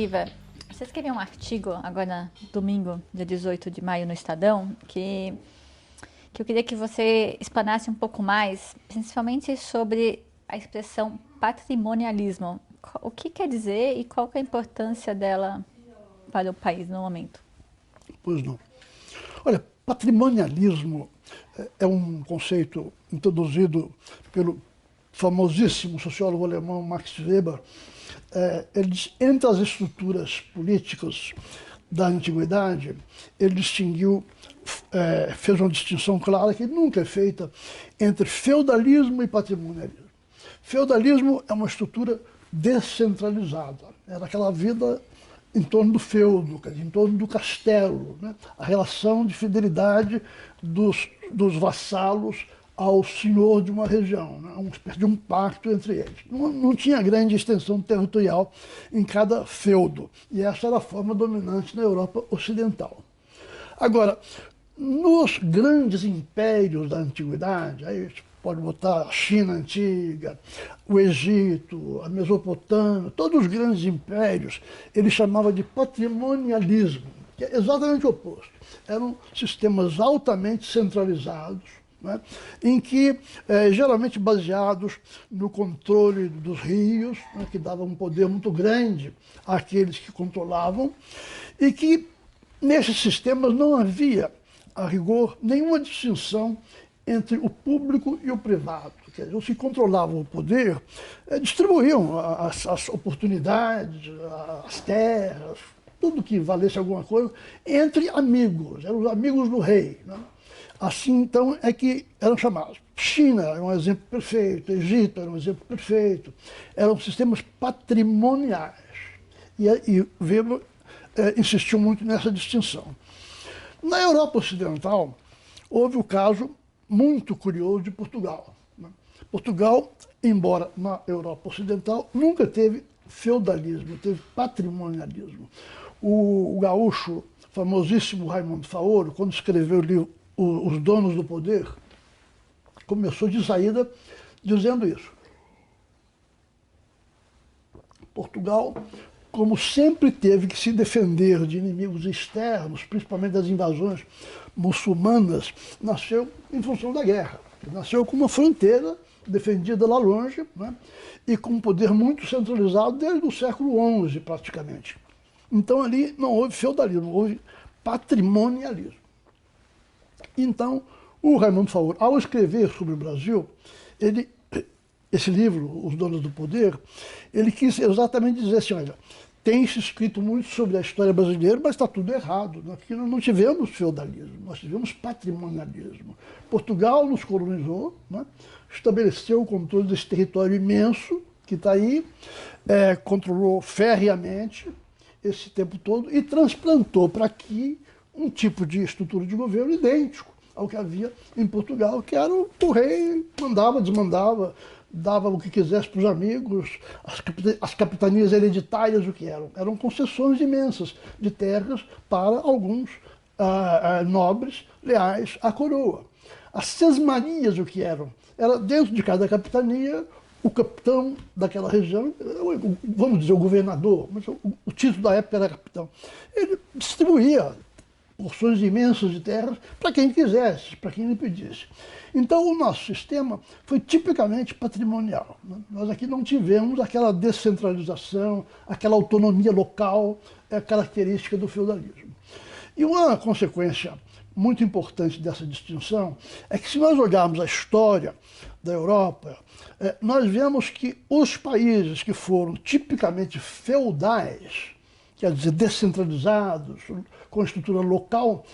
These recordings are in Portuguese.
Piva, você escreveu um artigo agora, domingo, dia 18 de maio, no Estadão, que eu queria que você explanasse um pouco mais, principalmente sobre a expressão patrimonialismo. O que quer dizer e qual que é a importância dela para o país no momento? Pois não. Olha, patrimonialismo é um conceito introduzido pelo famosíssimo sociólogo alemão Max Weber. Ele diz, entre as estruturas políticas da antiguidade, ele distinguiu, fez uma distinção clara que nunca é feita entre feudalismo e patrimonialismo. Feudalismo é uma estrutura descentralizada, era aquela vida em torno do feudo, em torno do castelo, né? A relação de fidelidade dos vassalos ao senhor de uma região, né? Uma espécie de um pacto entre eles. Não tinha grande extensão territorial em cada feudo, e essa era a forma dominante na Europa Ocidental. Agora, nos grandes impérios da antiguidade, aí pode botar a China antiga, o Egito, a Mesopotâmia, todos os grandes impérios, ele chamava de patrimonialismo, que é exatamente o oposto. Eram sistemas altamente centralizados, né, em que, geralmente baseados no controle dos rios, né, que dava um poder muito grande àqueles que controlavam, e que nesses sistemas não havia, a rigor, nenhuma distinção entre o público e o privado. Quer dizer, os que controlavam o poder distribuíam as oportunidades, as terras, tudo que valesse alguma coisa, entre amigos, eram os amigos do rei, né? Assim, então, é que eram chamados. China era um exemplo perfeito, Egito era um exemplo perfeito, eram sistemas patrimoniais. E Weber insistiu muito nessa distinção. Na Europa Ocidental, houve o caso muito curioso de Portugal. Portugal, embora na Europa Ocidental, nunca teve feudalismo, teve patrimonialismo. O gaúcho, famosíssimo Raimundo Faoro, quando escreveu o livro Os Donos do Poder, começou de saída dizendo isso. Portugal, como sempre teve que se defender de inimigos externos, principalmente das invasões muçulmanas, nasceu em função da guerra. Nasceu com uma fronteira defendida lá longe, né, e com um poder muito centralizado desde o século XI, praticamente. Então ali não houve feudalismo, houve patrimonialismo. Então, o Raimundo Faoro, ao escrever sobre o Brasil, esse livro, Os Donos do Poder, ele quis exatamente dizer assim, olha, tem se escrito muito sobre a história brasileira, mas está tudo errado. Aqui nós não tivemos feudalismo, nós tivemos patrimonialismo. Portugal nos colonizou, né? Estabeleceu o controle desse território imenso que está aí, controlou ferreamente esse tempo todo e transplantou para aqui um tipo de estrutura de governo idêntico ao que havia em Portugal, que era o rei mandava, desmandava, dava o que quisesse para os amigos, as capitanias hereditárias o que eram? Eram concessões imensas de terras para alguns nobres leais à coroa. As sesmarias o que eram? Era dentro de cada capitania, o capitão daquela região, vamos dizer o governador, mas o título da época era capitão, ele distribuía porções imensas de terras para quem quisesse, para quem lhe pedisse. Então o nosso sistema foi tipicamente patrimonial. Nós aqui não tivemos aquela descentralização, aquela autonomia local, característica do feudalismo. E uma consequência muito importante dessa distinção é que se nós olharmos a história da Europa, nós vemos que os países que foram tipicamente feudais, quer dizer, descentralizados, com estrutura local,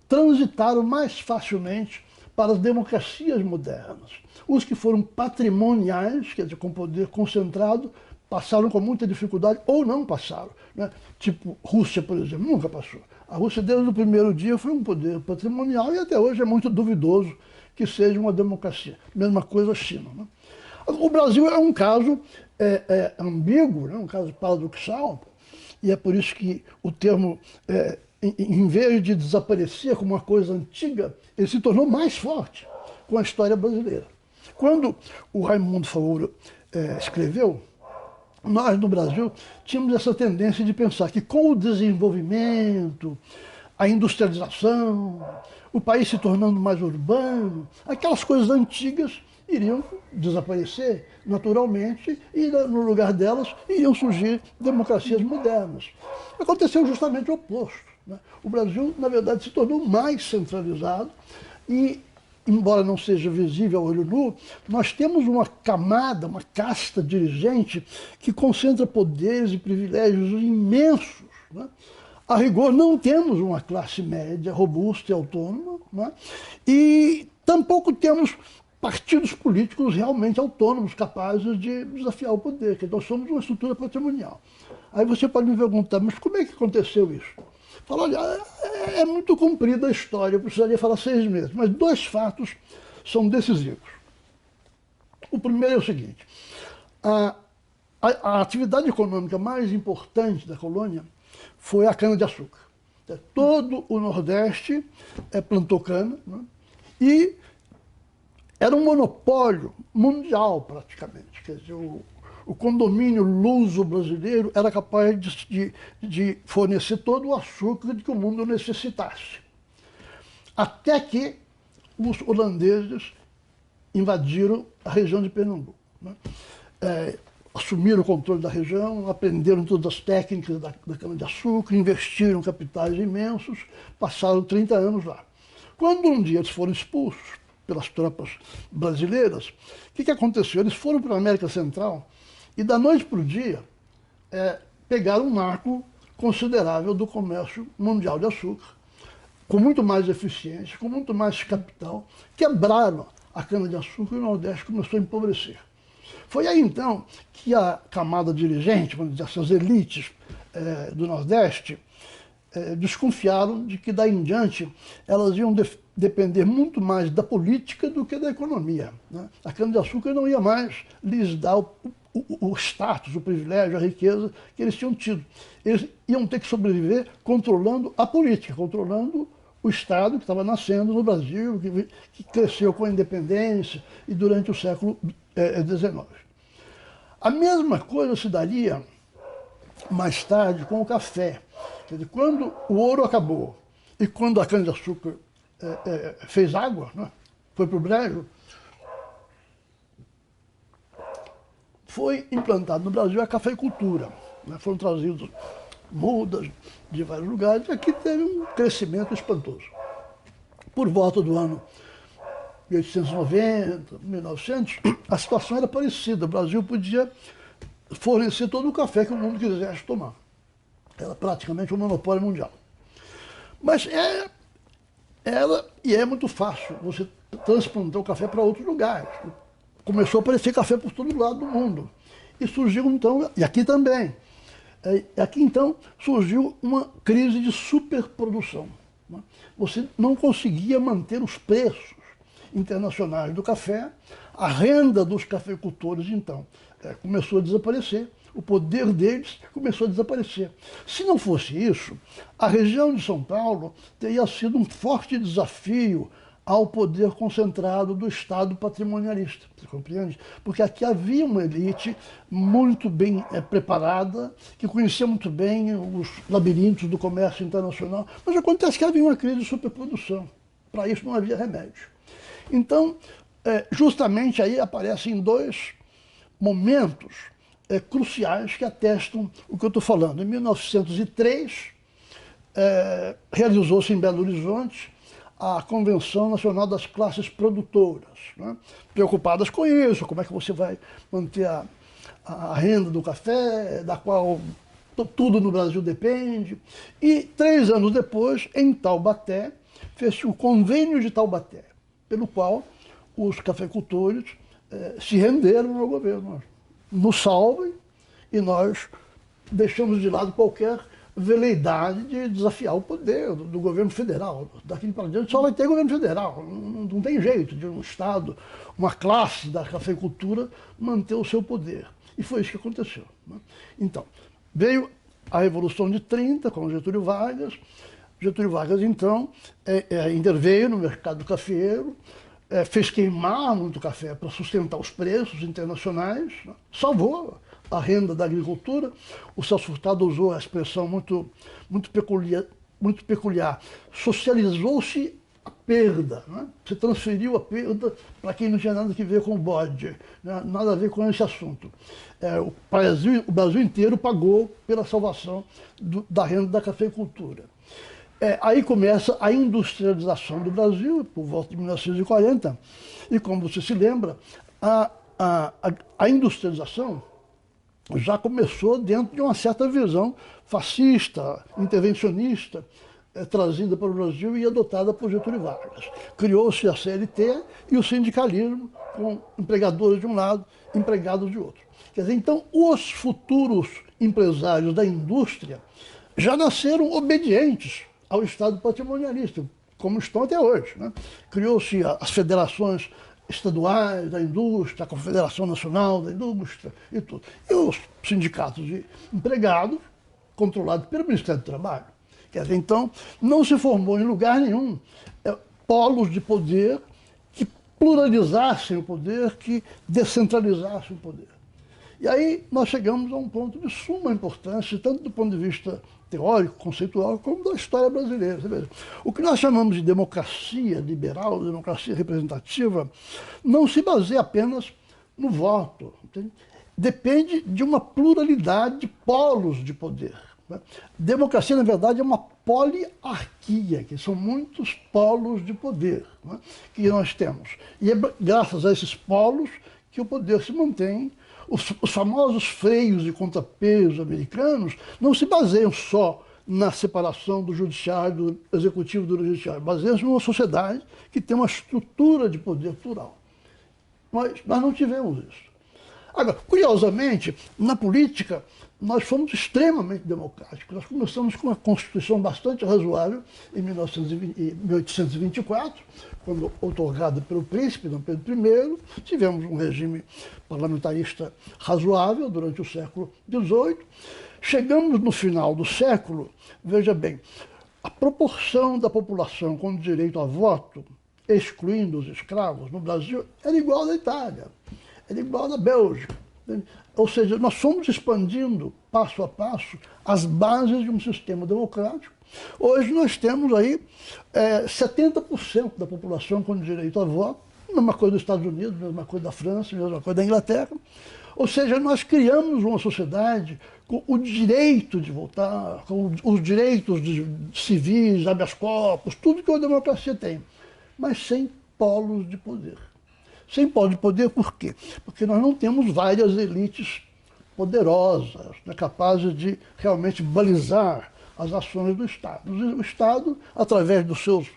transitaram mais facilmente para as democracias modernas. Os que foram patrimoniais, quer dizer, com poder concentrado, passaram com muita dificuldade ou não passaram, né? Tipo Rússia, por exemplo, nunca passou. A Rússia, desde o primeiro dia, foi um poder patrimonial e até hoje é muito duvidoso que seja uma democracia. Mesma coisa a China, né? O Brasil é um caso ambíguo, né? Um caso paradoxal, e é por isso que o termo, em vez de desaparecer como uma coisa antiga, ele se tornou mais forte com a história brasileira. Quando o Raimundo Faoro escreveu, nós no Brasil tínhamos essa tendência de pensar que com o desenvolvimento, a industrialização, o país se tornando mais urbano, aquelas coisas antigas iriam desaparecer naturalmente e no lugar delas iriam surgir democracias modernas. Aconteceu justamente o oposto, né? O Brasil, na verdade, se tornou mais centralizado e, embora não seja visível ao olho nu, nós temos uma camada, uma casta dirigente que concentra poderes e privilégios imensos, né? A rigor, não temos uma classe média robusta e autônoma, né? E tampouco temos partidos políticos realmente autônomos, capazes de desafiar o poder, que nós somos uma estrutura patrimonial. Aí você pode me perguntar, mas como é que aconteceu isso? Fala, olha, é muito comprida a história, eu precisaria falar 6 meses, mas 2 fatos são decisivos. O primeiro é o seguinte, a atividade econômica mais importante da colônia foi a cana-de-açúcar. Todo o Nordeste plantou cana, né? E era um monopólio mundial, praticamente. Quer dizer, o condomínio luso-brasileiro era capaz de fornecer todo o açúcar de que o mundo necessitasse. Até que os holandeses invadiram a região de Pernambuco, né? Assumiram o controle da região, aprenderam todas as técnicas da cana-de-açúcar, investiram capitais imensos, passaram 30 anos lá. Quando um dia eles foram expulsos pelas tropas brasileiras, o que aconteceu? Eles foram para a América Central e da noite para o dia pegaram um marco considerável do comércio mundial de açúcar, com muito mais eficiência, com muito mais capital, quebraram a cana-de-açúcar e o Nordeste começou a empobrecer. Foi aí então que a camada dirigente, vamos dizer, essas elites do Nordeste, desconfiaram de que daí em diante elas iam depender muito mais da política do que da economia, né? A cana-de-açúcar não ia mais lhes dar o status, o privilégio, a riqueza que eles tinham tido. Eles iam ter que sobreviver controlando a política, controlando o Estado que estava nascendo no Brasil, que cresceu com a independência e durante o século XIX. A mesma coisa se daria mais tarde com o café. Quer dizer, quando o ouro acabou e quando a cana-de-açúcar fez água, né, foi para o brejo, foi implantado no Brasil a cafeicultura, né? Foram trazidos mudas de vários lugares e aqui teve um crescimento espantoso. Por volta do ano 1890, 1900, a situação era parecida. O Brasil podia fornecer todo o café que o mundo quisesse tomar. Era praticamente um monopólio mundial. Mas é muito fácil você transplantar o café para outros lugares. Começou a aparecer café por todo lado do mundo. E surgiu então, e aqui também, aqui então surgiu uma crise de superprodução, né? Você não conseguia manter os preços internacionais do café, a renda dos cafeicultores então começou a desaparecer, o poder deles começou a desaparecer. Se não fosse isso, a região de São Paulo teria sido um forte desafio ao poder concentrado do Estado patrimonialista, você compreende? Porque aqui havia uma elite muito bem preparada, que conhecia muito bem os labirintos do comércio internacional, mas acontece que havia uma crise de superprodução. Para isso não havia remédio. Então, justamente aí aparecem 2 momentos cruciais que atestam o que eu estou falando. Em 1903, realizou-se em Belo Horizonte a Convenção Nacional das Classes Produtoras, né? Preocupadas com isso, como é que você vai manter a renda do café, da qual tudo no Brasil depende. E 3 anos depois, em Taubaté, fez-se o Convênio de Taubaté, pelo qual os cafeicultores se renderam ao governo. Nos salvem e nós deixamos de lado qualquer veleidade de desafiar o poder do governo federal. Daqui para diante só vai ter governo federal. Não tem jeito de um Estado, uma classe da cafeicultura manter o seu poder. E foi isso que aconteceu, né? Então, veio a Revolução de 30 com Getúlio Vargas. Getúlio Vargas, então, interveio no mercado cafeeiro, fez queimar muito café para sustentar os preços internacionais, né? Salvou a renda da agricultura. O Celso Furtado usou a expressão muito peculiar. Socializou-se a perda, né? Você transferiu a perda para quem não tinha nada a ver com o bode, né? Nada a ver com esse assunto. O Brasil inteiro pagou pela salvação da renda da cafeicultura. Aí começa a industrialização do Brasil, por volta de 1940, e como você se lembra, a industrialização já começou dentro de uma certa visão fascista, intervencionista, trazida para o Brasil e adotada por Getúlio Vargas. Criou-se a CLT e o sindicalismo, com empregadores de um lado, empregados de outro. Quer dizer, então, os futuros empresários da indústria já nasceram obedientes ao Estado patrimonialista, como estão até hoje, né? Criou-se as federações estaduais da indústria, a Confederação Nacional da Indústria e tudo. E os sindicatos de empregados, controlados pelo Ministério do Trabalho. Quer dizer, então, não se formou em lugar nenhum polos de poder que pluralizassem o poder, que descentralizassem o poder. E aí nós chegamos a um ponto de suma importância, tanto do ponto de vista teórico, conceitual, como da história brasileira. Você veja, o que nós chamamos de democracia liberal, democracia representativa, não se baseia apenas no voto. Entende? Depende de uma pluralidade de polos de poder. Né? Democracia, na verdade, é uma poliarquia, que são muitos polos de poder, né, que nós temos. E é graças a esses polos que o poder se mantém. Os famosos freios e contrapesos americanos não se baseiam só na separação do judiciário, do executivo do judiciário, baseiam-se numa sociedade que tem uma estrutura de poder plural. Mas nós não tivemos isso. Agora, curiosamente, na política, nós fomos extremamente democráticos. Nós começamos com uma Constituição bastante razoável em 1824, quando outorgada pelo príncipe Dom Pedro I. Tivemos um regime parlamentarista razoável durante o século XVIII. Chegamos no final do século, veja bem, a proporção da população com direito a voto, excluindo os escravos, no Brasil, era igual à da Itália. Era igual à Bélgica. Ou seja, nós fomos expandindo, passo a passo, as bases de um sistema democrático. Hoje nós temos aí 70% da população com direito a voto, mesma coisa dos Estados Unidos, mesma coisa da França, mesma coisa da Inglaterra. Ou seja, nós criamos uma sociedade com o direito de votar, com os direitos civis, habeas corpus, tudo que a democracia tem, mas sem polos de poder. Sem polo de poder, por quê? Porque nós não temos várias elites poderosas, né, capazes de realmente balizar as ações do Estado. O Estado, através dos seus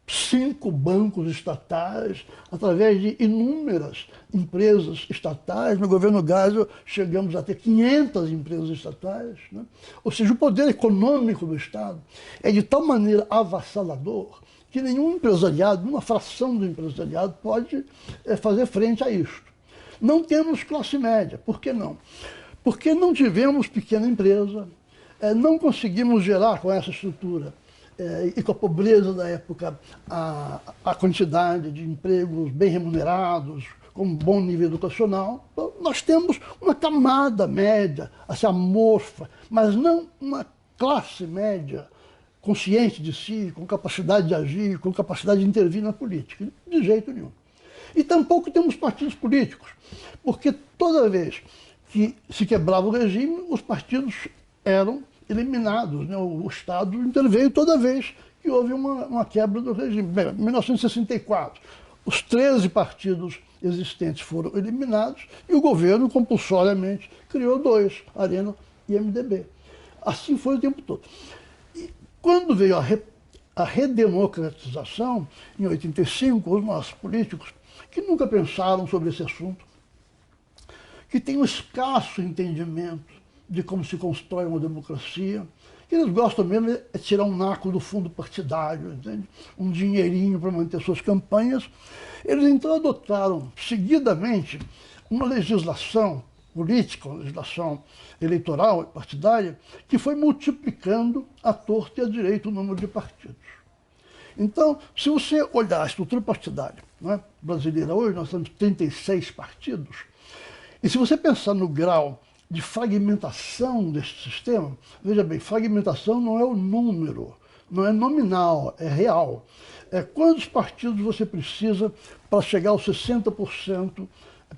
5 bancos estatais, através de inúmeras empresas estatais, no governo Geisel chegamos a ter 500 empresas estatais, né? Ou seja, o poder econômico do Estado é de tal maneira avassalador que nenhum empresariado, nenhuma fração do empresariado pode fazer frente a isto. Não temos classe média. Por que não? Porque não tivemos pequena empresa, não conseguimos gerar com essa estrutura e com a pobreza da época a quantidade de empregos bem remunerados, com um bom nível educacional. Então, nós temos uma camada média, assim, amorfa, mas não uma classe média consciente de si, com capacidade de agir, com capacidade de intervir na política. De jeito nenhum. E tampouco temos partidos políticos, porque toda vez que se quebrava o regime, os partidos eram eliminados, né? O Estado interveio toda vez que houve uma quebra do regime. Bem, em 1964, os 13 partidos existentes foram eliminados e o governo compulsoriamente criou 2, Arena e MDB. Assim foi o tempo todo. Quando veio a redemocratização, em 85, os nossos políticos, que nunca pensaram sobre esse assunto, que têm um escasso entendimento de como se constrói uma democracia, que eles gostam mesmo é tirar um naco do fundo partidário, entende? Um dinheirinho para manter suas campanhas. Eles então adotaram seguidamente uma legislação política, uma legislação eleitoral e partidária, que foi multiplicando à torta e à direita o número de partidos. Então, se você olhar a estrutura partidária, né, brasileira hoje, nós temos 36 partidos, e se você pensar no grau de fragmentação deste sistema, veja bem, fragmentação não é o número, não é nominal, é real. É quantos partidos você precisa para chegar aos 60%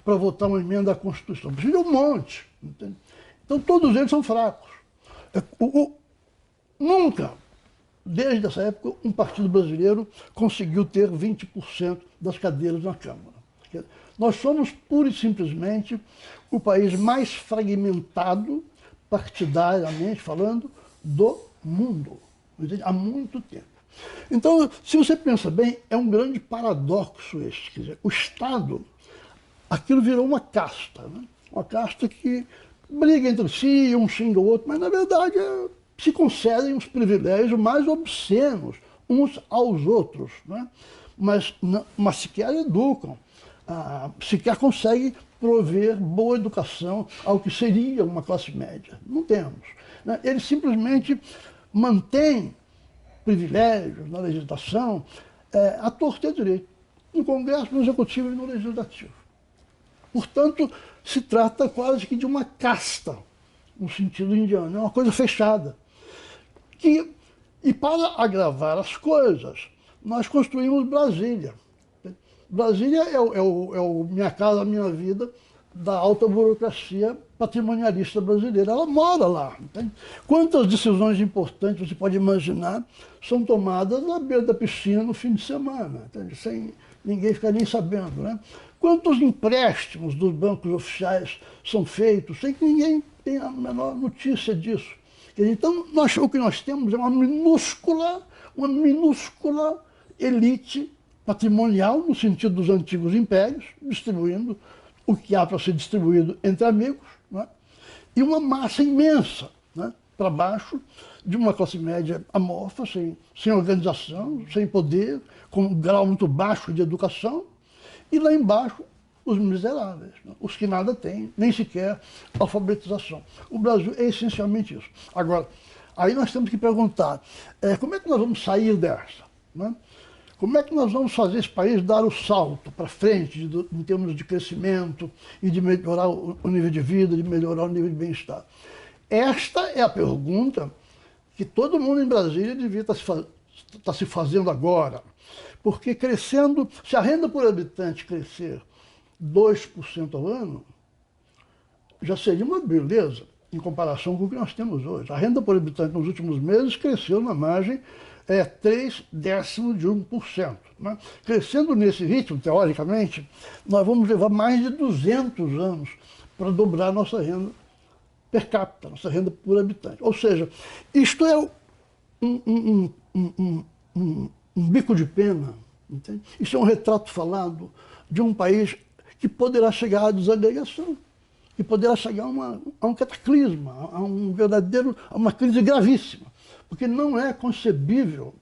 para votar uma emenda à Constituição. Precisa de um monte. Entende? Então todos eles são fracos. Nunca, desde essa época, um partido brasileiro conseguiu ter 20% das cadeiras na Câmara. Nós somos, pura e simplesmente, o país mais fragmentado, partidariamente falando, do mundo. Entende? Há muito tempo. Então, se você pensa bem, é um grande paradoxo este. Quer dizer, o Estado, aquilo virou uma casta, né? Uma casta que briga entre si, um xinga o outro, mas na verdade se concedem os privilégios mais obscenos uns aos outros, né? Mas sequer educam, sequer conseguem prover boa educação ao que seria uma classe média. Não temos. Né? Eles simplesmente mantêm privilégios na legislação à torta e à direita, no Congresso, no Executivo e no Legislativo. Portanto, se trata quase que de uma casta, no sentido indiano, é uma coisa fechada. E para agravar as coisas, nós construímos Brasília. Brasília é o Minha Casa Minha Vida da alta burocracia patrimonialista brasileira. Ela mora lá. Entende? Quantas decisões importantes você pode imaginar são tomadas na beira da piscina no fim de semana, entende? Sem ninguém ficar nem sabendo, né? Quantos empréstimos dos bancos oficiais são feitos sem que ninguém tenha a menor notícia disso? Então, o que nós temos é uma minúscula elite patrimonial, no sentido dos antigos impérios, distribuindo o que há para ser distribuído entre amigos, né? E uma massa imensa, né? Para baixo de uma classe média amorfa, sem organização, sem poder, com um grau muito baixo de educação, e lá embaixo os miseráveis, né? Os que nada têm, nem sequer alfabetização. O Brasil é essencialmente isso. Agora, aí nós temos que perguntar, como é que nós vamos sair dessa? Né? Como é que nós vamos fazer esse país dar o salto para frente em termos de crescimento e de melhorar o nível de vida, de melhorar o nível de bem-estar? Esta é a pergunta que todo mundo em Brasília devia estar se fazendo agora. Porque crescendo, se a renda por habitante crescer 2% ao ano, já seria uma beleza em comparação com o que nós temos hoje. A renda por habitante nos últimos meses cresceu na margem 0,03%. Né? Crescendo nesse ritmo, teoricamente, nós vamos levar mais de 200 anos para dobrar nossa renda per capita, nossa renda por habitante. Ou seja, isto é um bico de pena, entende? Isso é um retrato falado de um país que poderá chegar à desagregação, que poderá chegar a um cataclisma, a uma crise gravíssima. Porque não é concebível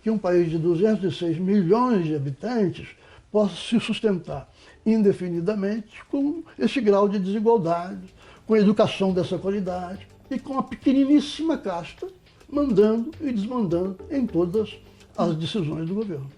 que um país de 206 milhões de habitantes possa se sustentar indefinidamente com esse grau de desigualdade, com a educação dessa qualidade e com a pequeniníssima casta mandando e desmandando em todas as decisões do governo.